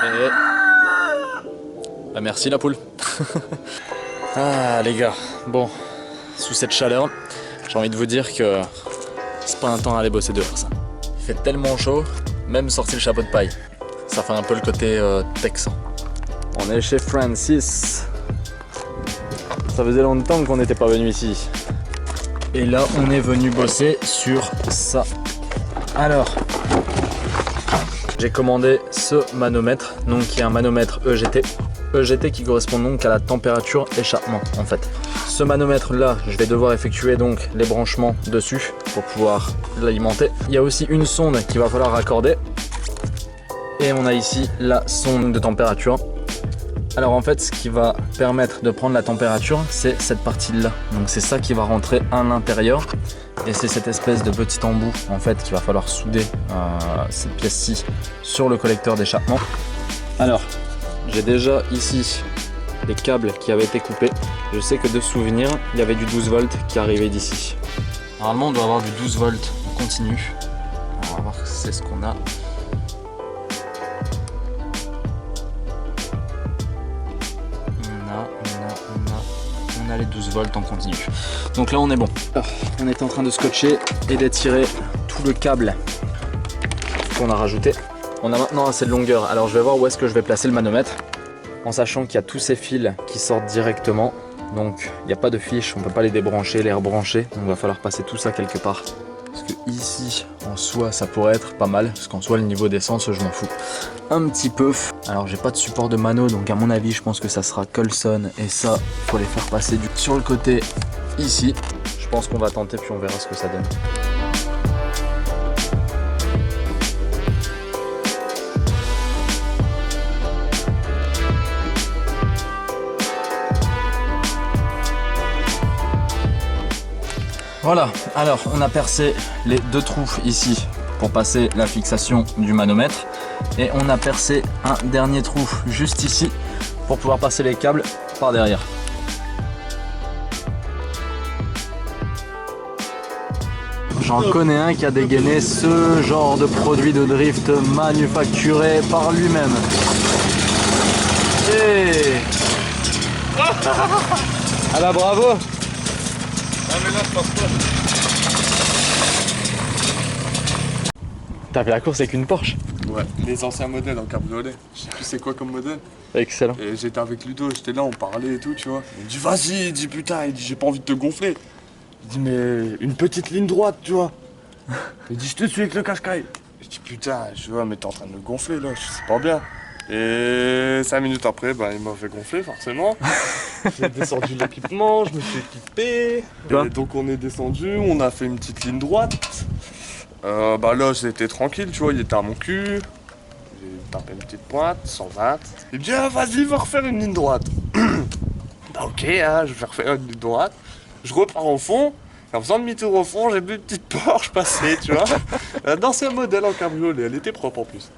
Et... Bah merci la poule. Ah les gars, bon, sous cette chaleur, j'ai envie de vous dire que c'est pas un temps à aller bosser dehors ça. Il fait tellement chaud, même sorti le chapeau de paille. Ça fait un peu le côté texan. On est chez Francis. Ça faisait longtemps qu'on n'était pas venu ici. Et là, on est venu bosser sur ça. Alors, j'ai commandé ce manomètre, donc qui est un manomètre EGT. EGT qui correspond donc à la température échappement en fait. Ce manomètre là, je vais devoir effectuer donc les branchements dessus pour pouvoir l'alimenter. Il y a aussi une sonde qu'il va falloir raccorder. Et on a ici la sonde de température. Alors en fait, ce qui va permettre de prendre la température, c'est cette partie-là. Donc c'est ça qui va rentrer à l'intérieur. Et c'est cette espèce de petit embout en fait qu'il va falloir souder cette pièce-ci sur le collecteur d'échappement. Alors, j'ai déjà ici les câbles qui avaient été coupés. Je sais que de souvenir, il y avait du 12 volts qui arrivait d'ici. Normalement, on doit avoir du 12 volts en continu. On va voir si c'est ce qu'on a. On a les 12 volts en continu. Donc là on est bon. On est en train de scotcher et d'étirer tout le câble qu'on a rajouté. On a maintenant assez de longueur. Alors je vais voir où est-ce que je vais placer le manomètre. En sachant qu'il y a tous ces fils qui sortent directement. Donc il n'y a pas de fiche, on ne peut pas les débrancher, les rebrancher. Donc il va falloir passer tout ça quelque part. Parce que ici, en soi, ça pourrait être pas mal. Parce qu'en soi, le niveau d'essence, je m'en fous un petit peu. Alors, j'ai pas de support de mano. Donc, à mon avis, je pense que ça sera Colson. Et ça, il faut les faire passer sur le côté ici. Je pense qu'on va tenter, puis on verra ce que ça donne. Voilà, alors on a percé les deux trous ici pour passer la fixation du manomètre et on a percé un dernier trou juste ici pour pouvoir passer les câbles par derrière. J'en connais un qui a dégainé ce genre de produit de drift manufacturé par lui-même. Et... Ah bah bravo! Ah mais là je pense pas. T'as fait la course avec une Porsche? Ouais, les anciens modèles en cabriolet. Je sais plus c'est quoi comme modèle. Excellent. Et j'étais avec Ludo, j'étais là, on parlait et tout, tu vois. Il me dit vas-y, il dit putain, il dit j'ai pas envie de te gonfler. Il dit mais une petite ligne droite, tu vois. Il dit je te suis avec le cache-caille. Je dis putain, je vois mais t'es en train de me gonfler là, je sais pas bien. Et 5 minutes après, bah, il m'a fait gonfler forcément. J'ai descendu l'équipement, je me suis équipé. Et donc on est descendu, on a fait une petite ligne droite. Bah là j'étais tranquille, tu vois, il était à mon cul. J'ai tapé une petite pointe, 120. Il me dit ah, vas-y, va refaire une ligne droite. Bah ok, hein, je vais refaire une ligne droite. Je repars au fond. Et en faisant demi-tour au fond, j'ai vu une petite Porsche passer, tu vois. Un ancien modèle en cabriolet, elle était propre en plus.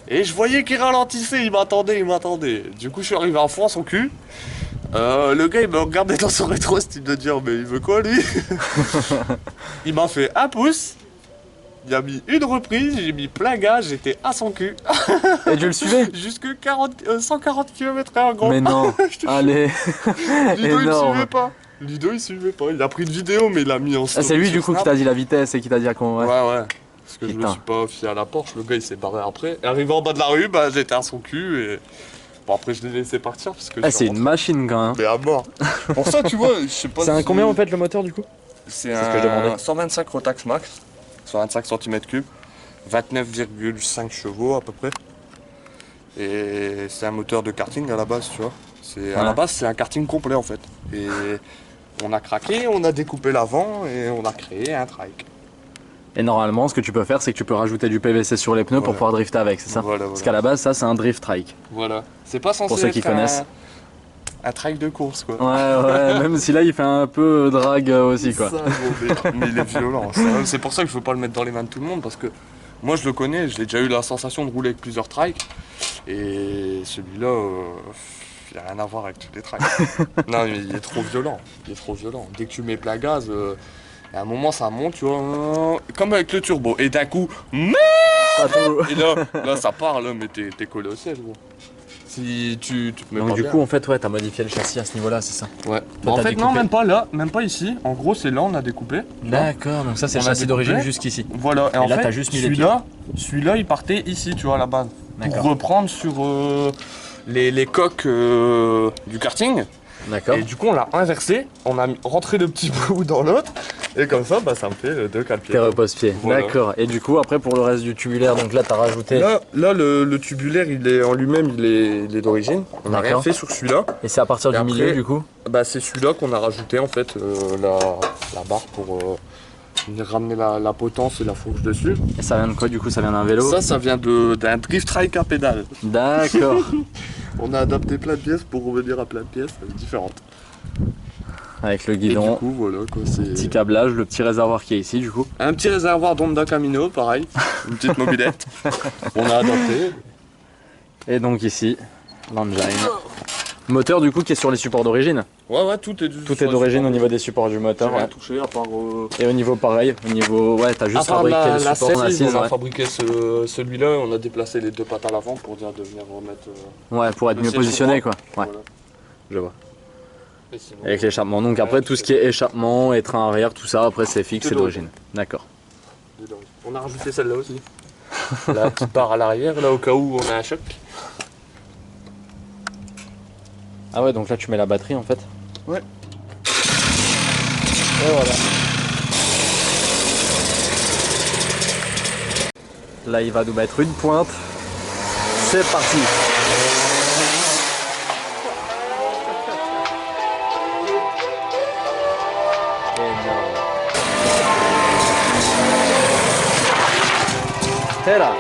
Et je voyais qu'il ralentissait, il m'attendait. Du coup, je suis arrivé en fond à son cul. Le gars, il m'a regardé dans son rétro, style de dire, mais il veut quoi, lui? Il m'a fait un pouce. Il a mis une reprise, j'ai mis plein gaz, j'étais à son cul. Et tu le suivais? Jusque 140 km/h, gros. Mais non, allez. Ludo, il suivait pas. Ludo, il suivait pas. Il a pris une vidéo, mais il l'a mis en story. Ah, c'est lui, du coup, qui t'a dit la vitesse et qui t'a dit à comment. Ouais. Parce que je me suis pas fié à la Porsche, le gars il s'est barré après. Et arrivé en bas de la rue, bah j'étais à son cul et... Bon après je l'ai laissé partir parce que... c'est une machine quand même. Mais à mort. Pour ça tu vois, je sais pas... C'est un combien en fait le moteur du coup? C'est un 125 Rotax Max, 125 cm3, 29,5 chevaux à peu près. Et c'est un moteur de karting à la base, tu vois. À la base c'est un karting complet en fait. Et on a craqué, on a découpé l'avant et on a créé un trike. Et normalement, ce que tu peux faire, c'est que tu peux rajouter du PVC sur les pneus pour pouvoir drifter avec, c'est ça? Voilà. Parce qu'à la base, ça, c'est un drift trike. Voilà. C'est pas censé pour ceux qui connaissent. Un trike de course, quoi. Ouais, même si là, il fait un peu drag aussi, quoi. Ça, mais il est violent. C'est pour ça qu'il faut pas le mettre dans les mains de tout le monde, parce que moi, je le connais, j'ai déjà eu la sensation de rouler avec plusieurs trikes. Et celui-là, il n'y a rien à voir avec tous les trikes. Non, mais il est trop violent. Dès que tu mets plein gaz... à un moment ça monte, tu vois, comme avec le turbo, et d'un coup, Pas tout. Et là ça part là, mais t'es collé au ciel, gros. Si tu te mets Donc pas du bien. coup, en fait, ouais, t'as modifié le châssis à ce niveau-là, c'est ça? Ouais. Toi, En t'as fait, non, découpé. même pas là, même pas ici. En gros, c'est là, on a découpé. D'accord, donc ça, c'est On le a châssis découpé. d'origine jusqu'ici. Voilà. Et en là, fait, t'as juste mis les celui-là, il partait ici, tu vois, à la base. Pour D'accord. reprendre sur les coques du karting. D'accord. Et du coup, on l'a inversé. On a rentré le petit bout dans l'autre. Et comme ça, bah, ça me fait 2 4 pieds. Tes repose-pieds. Voilà. D'accord. Et du coup, après, pour le reste du tubulaire, donc là, t'as rajouté. Là, le tubulaire, il est en lui-même, il est d'origine. On n'a rien D'accord. fait sur celui-là. Et c'est à partir Et du milieu, après- du coup? Bah, c'est celui-là qu'on a rajouté en fait la barre pour venir ramener la potence et la fourche dessus. Et ça vient de quoi, du coup? Ça vient d'un vélo? Ça vient d'un drift trike à pédale. D'accord. On a adapté plein de pièces pour revenir à plein de pièces différentes. Avec le Et du guidon, coup, voilà quoi, petit c'est câblage, le petit réservoir qui est ici, du coup. un petit réservoir d'Honda Camino, pareil, une petite mobilette. On a adapté. Et donc ici, l'engine. Moteur, du coup, qui est sur les supports d'origine. Ouais, tout est Tout est d'origine au niveau des supports du moteur. Rien Ouais. touché à part. Et au niveau pareil, au niveau. Ouais, t'as À juste part fabriqué le la support en assise, assise. on a Ouais. fabriqué celui-là et on a déplacé les 2 pattes à l'avant pour dire de venir remettre. Ouais, pour être Le mieux siège positionné, droit. quoi. Ouais, Voilà. je vois. Et sinon, Avec l'échappement. Donc après, tout ce qui est échappement et train arrière, tout ça, après, c'est fixe, C'est c'est d'origine. D'accord. on a rajouté celle-là aussi. Là, qui part à l'arrière, là, au cas où on a un choc. Ah ouais, donc là, tu mets la batterie, en fait. Ouais. Et voilà. Là, il va nous mettre une pointe. C'est parti. Énorme. Et là.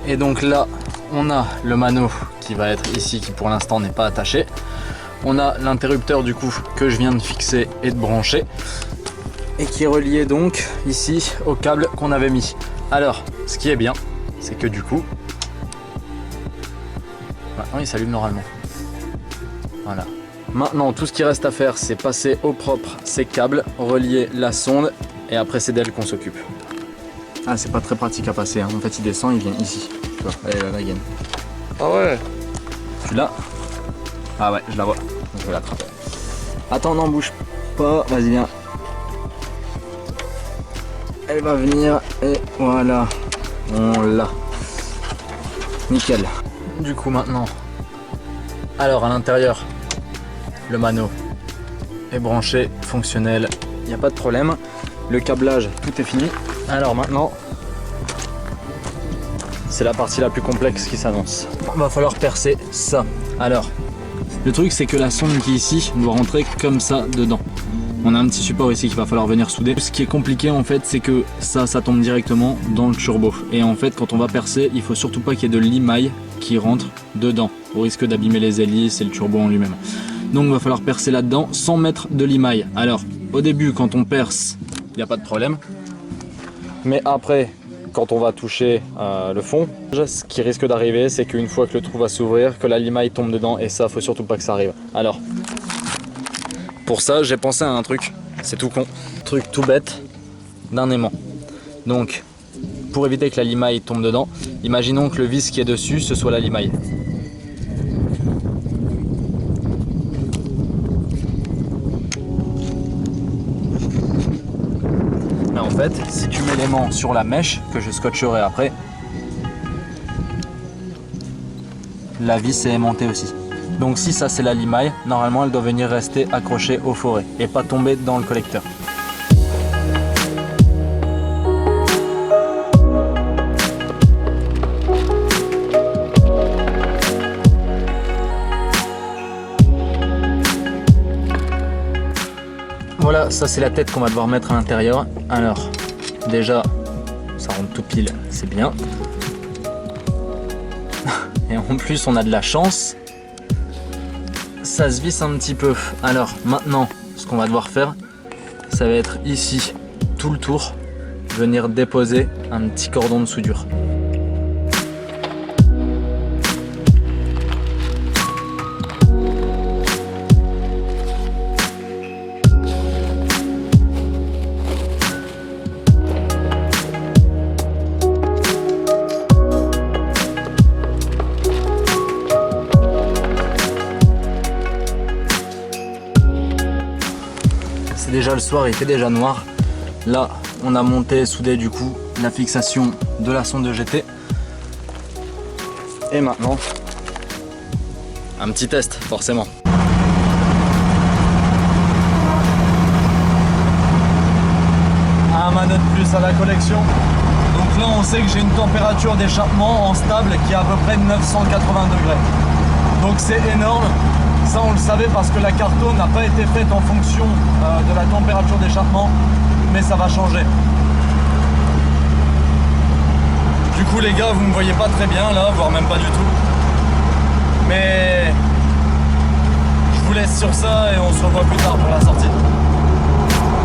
Et donc là, on a le mano qui va être ici, qui pour l'instant n'est pas attaché. On a l'interrupteur du coup que je viens de fixer et de brancher. Et qui est relié donc ici au câble qu'on avait mis. Alors, ce qui est bien, c'est que du coup, maintenant il s'allume normalement. Voilà. Maintenant, tout ce qui reste à faire, c'est passer au propre ces câbles, relier la sonde, et après c'est d'elle qu'on s'occupe. Ah, c'est pas très pratique à passer, hein. En fait il descend, il vient ici. Tu vois, elle est là, la gaine. Ah ouais. Tu l'as? Ah ouais, je la vois. Donc, je vais l'attraper. Attends, non, bouge pas. Vas-y, viens. Elle va venir et voilà. On l'a. Nickel. Du coup, maintenant. Alors, à l'intérieur, le mano est branché, fonctionnel. Il n'y a pas de problème. Le câblage, tout est fini. Alors maintenant, c'est la partie la plus complexe qui s'annonce. Il va falloir percer ça. Alors, le truc c'est que la sonde qui est ici doit rentrer comme ça dedans. On a un petit support ici qu'il va falloir venir souder. Ce qui est compliqué en fait, c'est que ça tombe directement dans le turbo. Et en fait, quand on va percer, il faut surtout pas qu'il y ait de limaille qui rentre dedans, au risque d'abîmer les hélices et le turbo en lui-même. Donc il va falloir percer là-dedans sans mettre de limaille. Alors, au début, quand on perce, il n'y a pas de problème. Mais après, quand on va toucher le fond, ce qui risque d'arriver, c'est qu'une fois que le trou va s'ouvrir, que la limaille tombe dedans, et ça, faut surtout pas que ça arrive. Alors, pour ça, j'ai pensé à un truc, c'est tout con, truc tout bête, d'un aimant. Donc, pour éviter que la limaille tombe dedans, imaginons que le vis qui est dessus, ce soit la limaille. En fait, si tu mets l'aimant sur la mèche, que je scotcherai après, la vis est aimantée aussi. Donc si ça c'est la limaille, normalement elle doit venir rester accrochée au forêt et pas tomber dans le collecteur. voilà, ça c'est la tête qu'on va devoir mettre à l'intérieur. Alors, déjà, ça rentre tout pile, c'est bien. Et en plus, on a de la chance. Ça se visse un petit peu. Alors, maintenant, ce qu'on va devoir faire, ça va être ici, tout le tour, venir déposer un petit cordon de soudure. C'est déjà le soir, il fait déjà noir. Là, on a monté et soudé du coup la fixation de la sonde de GT. Et maintenant, un petit test, forcément. Un manette plus à la collection. Donc là, on sait que j'ai une température d'échappement en stable qui est à peu près 980 degrés. Donc c'est énorme. Ça, on le savait parce que la carto n'a pas été faite en fonction de la température d'échappement, mais ça va changer. Du coup, les gars, vous me voyez pas très bien là, voire même pas du tout. Mais je vous laisse sur ça et on se revoit plus tard pour la sortie.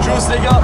Tchuss les gars!